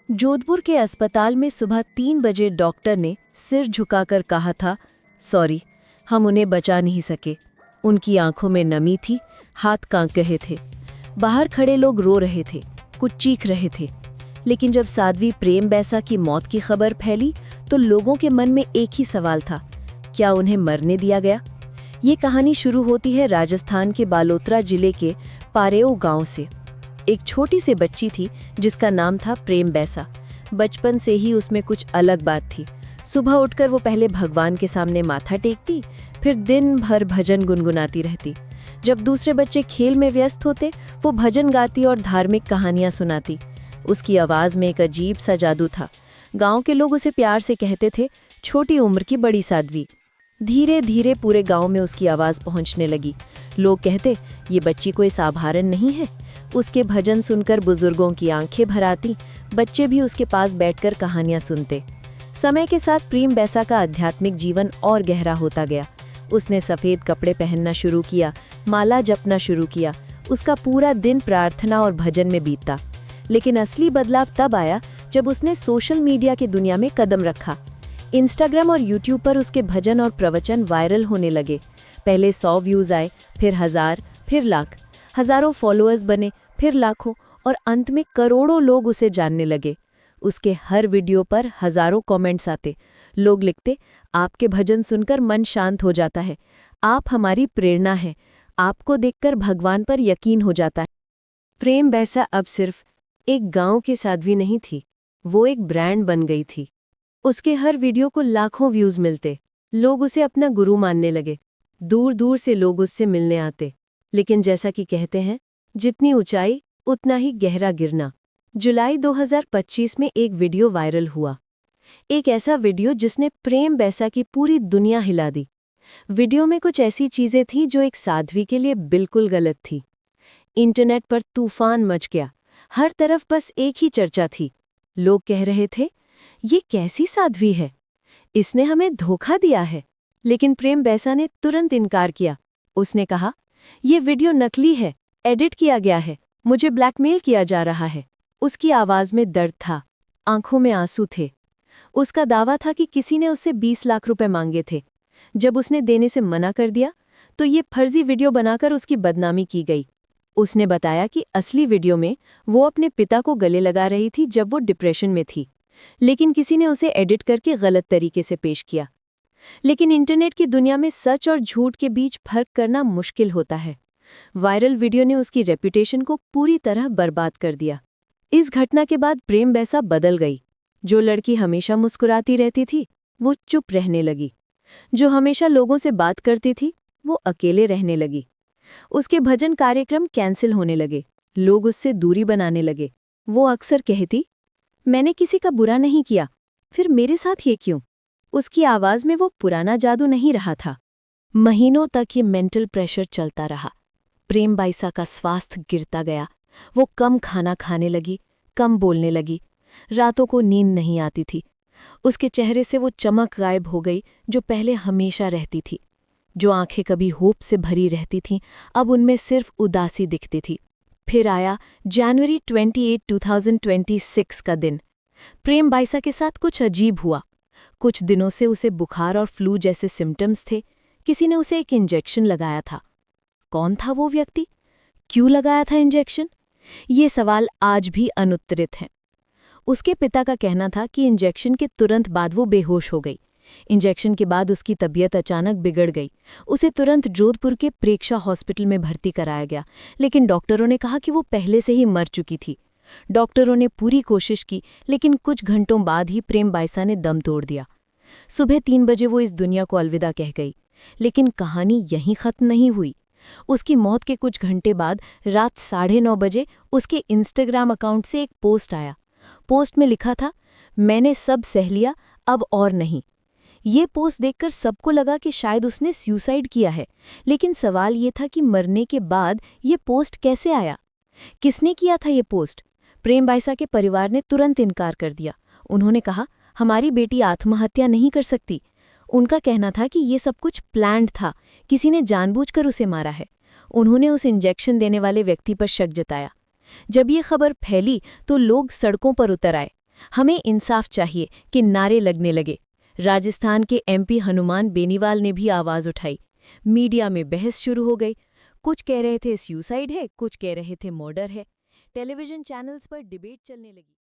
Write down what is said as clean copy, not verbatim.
जोधपुर के अस्पताल में सुबह 3 बजे डॉक्टर ने सिर झुकाकर कहा था, सॉरी, हम उन्हें बचा नहीं सके। उनकी आंखों में नमी थी, हाथ कांप रहे थे। बाहर खड़े लोग रो रहे थे, कुछ चीख रहे थे। लेकिन जब साध्वी प्रेम बैसा की मौत की खबर फैली तो लोगों के मन में एक ही सवाल था, क्या उन्हें मरने दिया गया? ये कहानी शुरू होती है राजस्थान के बालोतरा जिले के पारेओ गांव से। एक छोटी सी बच्ची थी जिसका नाम था प्रेम बैसा। बचपन से ही उसमें कुछ अलग बात थी। सुबह उठकर वो पहले भगवान के सामने माथा टेकती, फिर दिन भर भजन गुनगुनाती रहती। जब दूसरे बच्चे खेल में व्यस्त होते, वो भजन गाती और धार्मिक कहानियां सुनाती। उसकी आवाज़ में एक अजीब सा जादू था। गांव के लोग उसे प्यार से कहते थे, छोटी उम्र की बड़ी साध्वी। धीरे धीरे पूरे गांव में उसकी आवाज़ पहुंचने लगी। लोग कहते, ये बच्ची कोई साधारण नहीं है। उसके भजन सुनकर बुजुर्गों की आंखें भर आती, बच्चे भी उसके पास बैठकर कहानियां सुनते। समय के साथ प्रेम बैसा का आध्यात्मिक जीवन और गहरा होता गया। उसने सफ़ेद कपड़े पहनना शुरू किया, माला जपना शुरू किया। उसका पूरा दिन प्रार्थना और भजन में बीतता। लेकिन असली बदलाव तब आया जब उसने सोशल मीडिया की दुनिया में कदम रखा। इंस्टाग्राम और यूट्यूब पर उसके भजन और प्रवचन वायरल होने लगे। पहले 100 व्यूज़ आए, फिर 1000, फिर लाख। हजारों फॉलोअर्स बने, फिर लाखों, और अंत में करोड़ों लोग उसे जानने लगे। उसके हर वीडियो पर हजारों कमेंट्स आते। लोग लिखते, आपके भजन सुनकर मन शांत हो जाता है, आप हमारी प्रेरणा हैं, आपको देखकर भगवान पर यकीन हो जाता है। प्रेम बैसा अब सिर्फ एक गांव की साध्वी नहीं थी, वो एक ब्रांड बन गई थी। उसके हर वीडियो को लाखों व्यूज़ मिलते। लोग उसे अपना गुरु मानने लगे। दूर दूर से लोग उससे मिलने आते। लेकिन जैसा कि कहते हैं, जितनी ऊंचाई उतना ही गहरा गिरना। जुलाई 2025 में एक वीडियो वायरल हुआ। एक ऐसा वीडियो जिसने प्रेम बैसा की पूरी दुनिया हिला दी। वीडियो में कुछ ऐसी चीजें थीं जो एक साध्वी के लिए बिल्कुल गलत थी। इंटरनेट पर तूफान मच गया। हर तरफ बस एक ही चर्चा थी। लोग कह रहे थे, ये कैसी साध्वी है, इसने हमें धोखा दिया है। लेकिन प्रेम बैसा ने तुरंत इनकार किया। उसने कहा, ये वीडियो नकली है, एडिट किया गया है, मुझे ब्लैकमेल किया जा रहा है। उसकी आवाज़ में दर्द था, आंखों में आंसू थे। उसका दावा था कि किसी ने उससे 20 लाख रुपए मांगे थे। जब उसने देने से मना कर दिया तो ये फर्जी वीडियो बनाकर उसकी बदनामी की गई। उसने बताया कि असली वीडियो में वो अपने पिता को गले लगा रही थी जब वो डिप्रेशन में थी, लेकिन किसी ने उसे एडिट करके गलत तरीके से पेश किया। लेकिन इंटरनेट की दुनिया में सच और झूठ के बीच फर्क करना मुश्किल होता है। वायरल वीडियो ने उसकी रेपुटेशन को पूरी तरह बर्बाद कर दिया। इस घटना के बाद प्रेम बैसा बदल गई। जो लड़की हमेशा मुस्कुराती रहती थी, वो चुप रहने लगी। जो हमेशा लोगों से बात करती थी, वो अकेले रहने लगी। उसके भजन कार्यक्रम कैंसिल होने लगे। लोग उससे दूरी बनाने लगे। वो अक्सर कहती, मैंने किसी का बुरा नहीं किया, फिर मेरे साथ ये क्यों? उसकी आवाज़ में वो पुराना जादू नहीं रहा था। महीनों तक ये मेंटल प्रेशर चलता रहा। प्रेम बैसा का स्वास्थ्य गिरता गया। वो कम खाना खाने लगी, कम बोलने लगी। रातों को नींद नहीं आती थी। उसके चेहरे से वो चमक गायब हो गई जो पहले हमेशा रहती थी। जो आंखें कभी होप से भरी रहती थीं, अब उनमें सिर्फ उदासी दिखती थी। फिर आया जनवरी 28, 2026 का दिन। प्रेम बैसा के साथ कुछ अजीब हुआ। कुछ दिनों से उसे बुखार और फ्लू जैसे सिम्टम्स थे। किसी ने उसे एक इंजेक्शन लगाया था। कौन था वो व्यक्ति? क्यों लगाया था इंजेक्शन? ये सवाल आज भी अनुत्तरित हैं। उसके पिता का कहना था कि इंजेक्शन के तुरंत बाद वो बेहोश हो गई। इंजेक्शन के बाद उसकी तबीयत अचानक बिगड़ गई। उसे तुरंत जोधपुर के प्रेक्षा हॉस्पिटल में भर्ती कराया गया, लेकिन डॉक्टरों ने कहा कि वो पहले से ही मर चुकी थी। डॉक्टरों ने पूरी कोशिश की, लेकिन कुछ घंटों बाद ही प्रेम बैसा ने दम तोड़ दिया। सुबह 3 बजे वो इस दुनिया को अलविदा कह गई। लेकिन कहानी यहीं खत्म नहीं हुई। उसकी मौत के कुछ घंटे बाद रात 9:30 बजे उसके इंस्टाग्राम अकाउंट से एक पोस्ट आया। पोस्ट में लिखा था, मैंने सब सह लिया, अब और नहीं। ये पोस्ट देखकर सबको लगा कि शायद उसने सुसाइड किया है। लेकिन सवाल ये था कि मरने के बाद ये पोस्ट कैसे आया? किसने किया था ये पोस्ट? प्रेम बैसा के परिवार ने तुरंत इनकार कर दिया। उन्होंने कहा, हमारी बेटी आत्महत्या नहीं कर सकती। उनका कहना था कि ये सब कुछ प्लान्ड था, किसी ने जानबूझकर उसे मारा है। उन्होंने उस इंजेक्शन देने वाले व्यक्ति पर शक जताया। जब ये खबर फैली तो लोग सड़कों पर उतर आए। हमें इंसाफ चाहिए कि नारे लगने लगे। राजस्थान के एमपी हनुमान बेनीवाल ने भी आवाज उठाई। मीडिया में बहस शुरू हो गई। कुछ कह रहे थे सुसाइड है, कुछ कह रहे थे मर्डर है। टेलीविजन चैनल्स पर डिबेट चलने लगी।